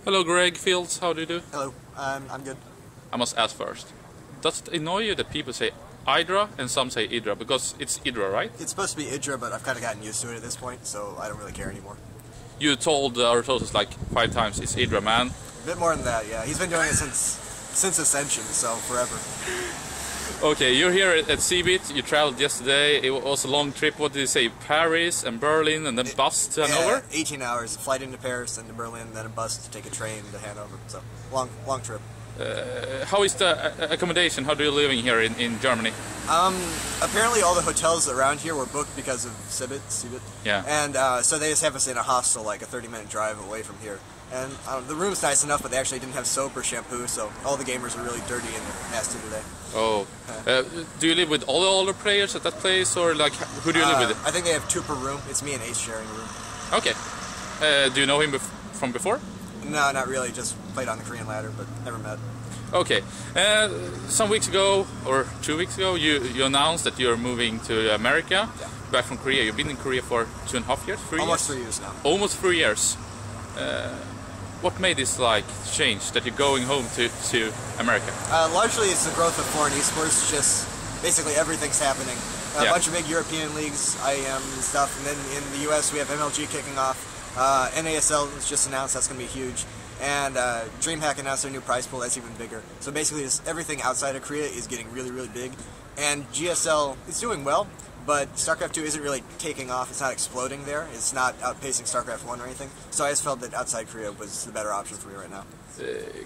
Hello, Greg Fields. How do you do? Hello, I'm good. I must ask first. Does it annoy you that people say IdrA and some say IdrA? Because it's IdrA, right? It's supposed to be IdrA, but I've kind of gotten used to it at this point, so I don't really care anymore. You told our host like 5 times it's IdrA, man. A bit more than that, yeah. He's been doing it since Ascension, so forever. Okay, you're here at CeBIT. You traveled yesterday. It was a long trip. What did you say? Paris and Berlin, and then bus to Hanover? 18 hours. A flight into Paris and to Berlin, then a bus to take a train to Hanover. So long trip. How is the accommodation? How do you living here in Germany? Apparently all the hotels around here were booked because of CeBIT. Yeah. And so they just have us in a hostel, like a 30-minute drive away from here. And the room's nice enough, but they actually didn't have soap or shampoo, so all the gamers are really dirty and nasty today. Oh. Do you live with all the older players at that place, or like who do you live with? I think they have 2 per room. It's me and Ace sharing a room. Okay. Do you know him from before? No, not really. Just played on the Korean ladder, but never met. Okay. Some weeks ago, or 2 weeks ago, you announced that you're moving to America, back from Korea. You've been in Korea for 2.5 years, 3 years? Almost 3 years now. Almost 3 years. What made this like change that you're going home to America? Largely it's the growth of foreign esports. Just basically everything's happening. A bunch of big European leagues, IEM and stuff, and then in the US we have MLG kicking off. NASL was just announced, that's going to be huge. And DreamHack announced their new prize pool, that's even bigger. So basically just everything outside of Korea is getting really, really big. And GSL is doing well, but StarCraft 2 isn't really taking off, it's not exploding there, it's not outpacing StarCraft 1 or anything. So I just felt that outside Korea was the better option for me right now.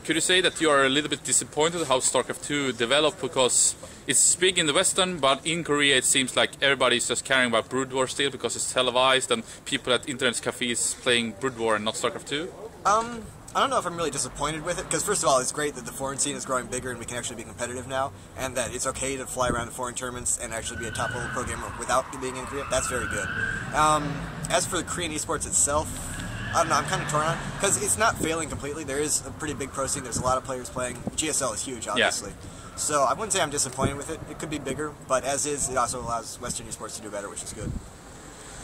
Could you say that you are a little bit disappointed how StarCraft 2 developed, because it's big in the Western, but in Korea it seems like everybody's just caring about Brood War still because it's televised and people at internet cafes playing Brood War and not StarCraft 2? I don't know if I'm really disappointed with it, because first of all, it's great that the foreign scene is growing bigger and we can actually be competitive now, and that it's okay to fly around to foreign tournaments and actually be a top-level pro gamer without being in Korea. That's very good. As for the Korean esports itself, I don't know, I'm kind of torn on it, because it's not failing completely. There is a pretty big pro scene, there's a lot of players playing. GSL is huge, obviously. Yeah. So I wouldn't say I'm disappointed with it. It could be bigger, but as is, it also allows Western esports to do better, which is good.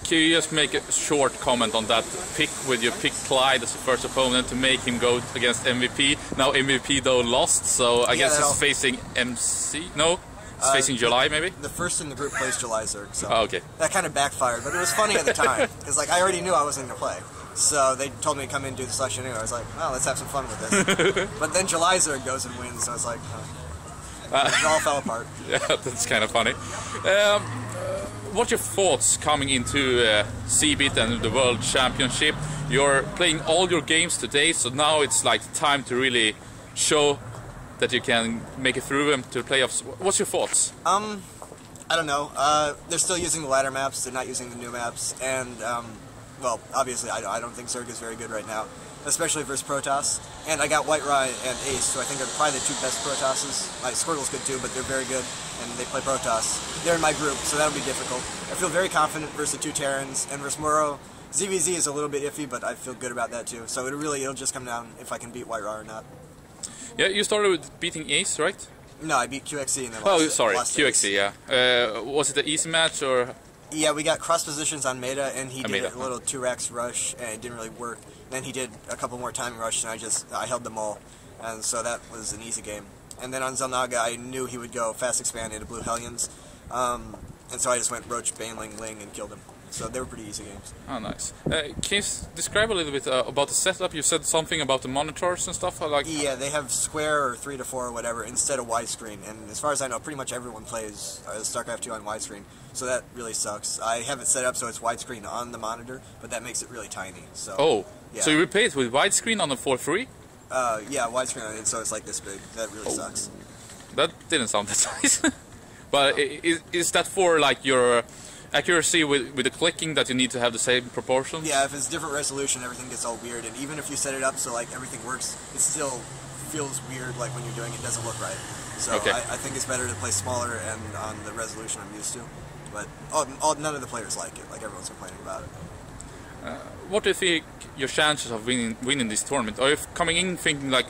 Can you just make a short comment on that pick with your pick Clyde as the first opponent to make him go against MVP? Now MVP though lost, so I guess he's facing MC? No? He's facing July maybe? The first in the group plays July Zerg, so okay. That kind of backfired, but it was funny at the time, because like I already knew I wasn't going to play. So they told me to come in and do the selection anyway. I was like, well, let's have some fun with this. But then July Zerg goes and wins, so I was like, it all fell apart. Yeah, that's kind of funny. What's your thoughts coming into CeBIT and the World Championship? You're playing all your games today, so now it's like time to really show that you can make it through them to the playoffs. What's your thoughts? I don't know. They're still using the ladder maps, they're not using the new maps, and well, obviously I don't think Zerg is very good right now, especially versus Protoss. And I got whiteRA and Ace, who I think are probably the 2 best Protosses. Squirtle's good too, but they're very good, and they play Protoss. They're in my group, so that'll be difficult. I feel very confident versus the 2 Terrans, and versus Moro. ZVZ is a little bit iffy, but I feel good about that too. So it'll just come down if I can beat whiteRA or not. Yeah, you started with beating Ace, right? No, I beat QXC and then lost QXC, yeah. Was it an easy match or...? Yeah, we got cross positions on Meta, and he did a little 2x rush, and it didn't really work. Then he did a couple more timing rushes, and I held them all, and so that was an easy game. And then on Zelnaga, I knew he would go fast expand into Blue Hellions, and so I just went Roach, Baneling, Ling, and killed him. So they were pretty easy games. Oh, nice. Can you describe a little bit about the setup? You said something about the monitors and stuff? Yeah, they have square or 3 to 4 or whatever instead of widescreen. And as far as I know, pretty much everyone plays StarCraft 2 on widescreen. So that really sucks. I have it set up so it's widescreen on the monitor, but that makes it really tiny. So, yeah. So you replaced with widescreen on the 4.3? Yeah, widescreen on it, so it's like this big. That really sucks. That didn't sound that nice. But is that for like your accuracy with the clicking, that you need to have the same proportions? Yeah, if it's different resolution, everything gets all weird, and even if you set it up so like everything works, it still feels weird. Like when you're doing it, doesn't look right. So I think it's better to play smaller and on the resolution I'm used to. But none of the players like it. Like everyone's complaining about it. What do you think your chances of winning this tournament? Are you coming in thinking like,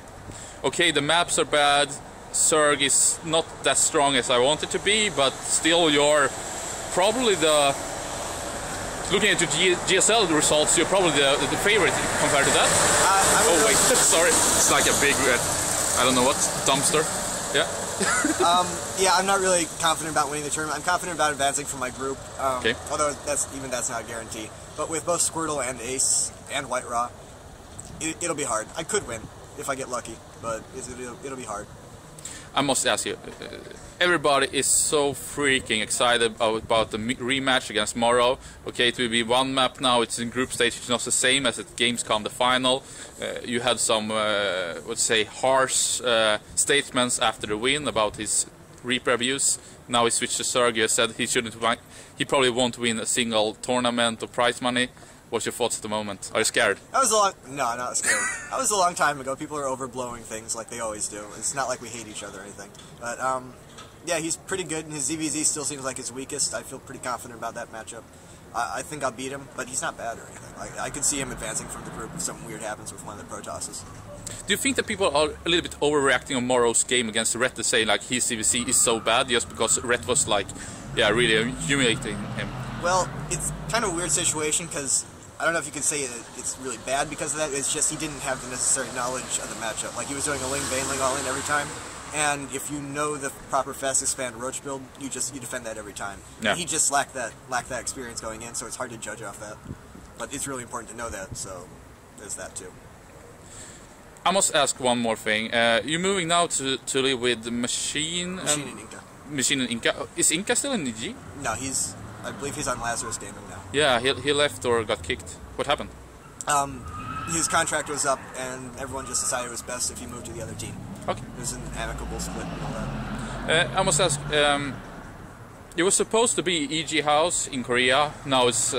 okay, the maps are bad, Zerg is not that strong as I want it to be, but still you're probably the looking at your GSL results, you're probably the favorite compared to that. Oh wait, sorry, it's like a big red, I don't know what, dumpster. Yeah. Yeah, I'm not really confident about winning the tournament. I'm confident about advancing for my group. Okay. Although that's not a guarantee. But with both Squirtle and Ace and White Raw, it'll be hard. I could win if I get lucky, but it'll be hard. I must ask you, everybody is so freaking excited about the rematch against Morrow. Okay, it will be one map now, it's in group stage, it's not the same as at Gamescom, the final. You had some, let's say, harsh statements after the win about his Reaper abuse. Now he switched to Sergio, said he probably won't win a single tournament or prize money. What's your thoughts at the moment? Are you scared? No, not scared. That was a long time ago. People are overblowing things like they always do. It's not like we hate each other or anything. But yeah, he's pretty good, and his ZVZ still seems like his weakest. I feel pretty confident about that matchup. I think I'll beat him, but he's not bad or anything. I could see him advancing from the group if something weird happens with one of the Pro Tosses. Do you think that people are a little bit overreacting on Morrow's game against Rhett to say like his CVC is so bad just because Rhett was like, yeah, really humiliating him? Well, it's kind of a weird situation because I don't know if you could say it's really bad because of that. It's just he didn't have the necessary knowledge of the matchup. Like he was doing a Ling Baneling all in every time, and if you know the proper fast expand Roach build, you defend that every time. Yeah. And he just lacked that experience going in, so it's hard to judge off that. But it's really important to know that, so there's that too. I must ask one more thing. You're moving now to live with the Machine and Inca. Machine and Inca. Is Inca still in EG? No, I believe he's on Lazarus Gaming now. Yeah, he left or got kicked. What happened? His contract was up, and everyone just decided it was best if he moved to the other team. Okay. It was an amicable split and all that. I must ask, it was supposed to be EG House in Korea. Now it's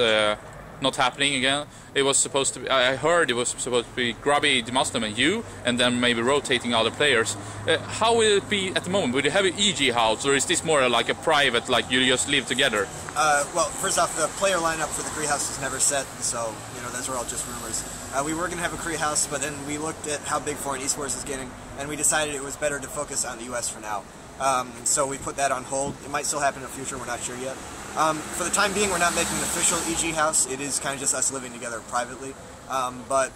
not happening again. It was supposed to be, I heard it was supposed to be Grubby, Demuslim and you, and then maybe rotating other players. How will it be at the moment? Will you have an EG house, or is this more like a private, like you just live together? Well, first off, the player lineup for the Korea house was never set, so, you know, those were all just rumors. We were going to have a Korea house, but then we looked at how big foreign esports is getting, and we decided it was better to focus on the US for now. So we put that on hold. It might still happen in the future, we're not sure yet. For the time being, we're not making an official EG house. It is kind of just us living together privately. But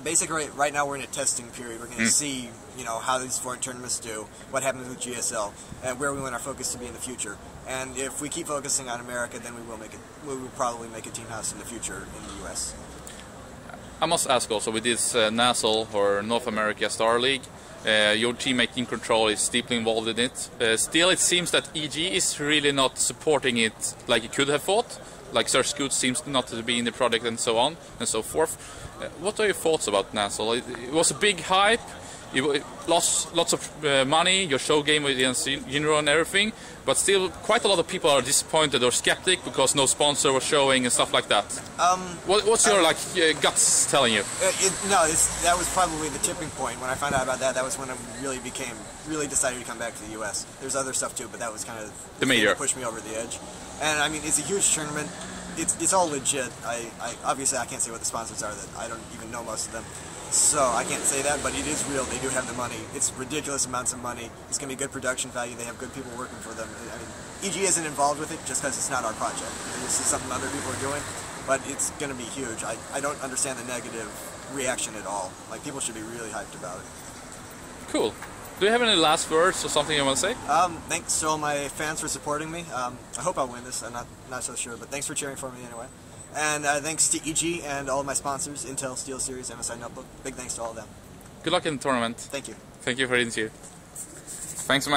basically, right now we're in a testing period. We're going to see, you know, how these foreign tournaments do, what happens with GSL, and where we want our focus to be in the future. And if we keep focusing on America, then we will probably make a team house in the future in the US. I must ask also, with this NASL or North America Star League, your teammate in Control is deeply involved in it. Still, it seems that EG is really not supporting it like it could have thought. Like Sir Scoot seems not to be in the project and so on and so forth. What are your thoughts about NASL? It was a big hype. You lost lots of money, your show game against IdrA and everything, but still quite a lot of people are disappointed or skeptic because no sponsor was showing and stuff like that. What's your guts telling you? That was probably the tipping point. When I found out about that, that was when I really decided to come back to the US. There's other stuff too, but that was kind of the major thing that pushed me over the edge. And I mean, it's a huge tournament. It's all legit. Obviously I can't say what the sponsors are. That I don't even know most of them. So I can't say that, but it is real. They do have the money. It's ridiculous amounts of money. It's going to be good production value. They have good people working for them. I mean, EG isn't involved with it just because it's not our project. This is something other people are doing, but it's going to be huge. I don't understand the negative reaction at all. Like, people should be really hyped about it. Cool. Do you have any last words or something you want to say? Thanks to all my fans for supporting me. I hope I'll win this. I'm not so sure, but thanks for cheering for me anyway. And thanks to EG and all of my sponsors, Intel, SteelSeries, MSI Notebook. Big thanks to all of them. Good luck in the tournament. Thank you. Thank you for the interview. Thanks so much.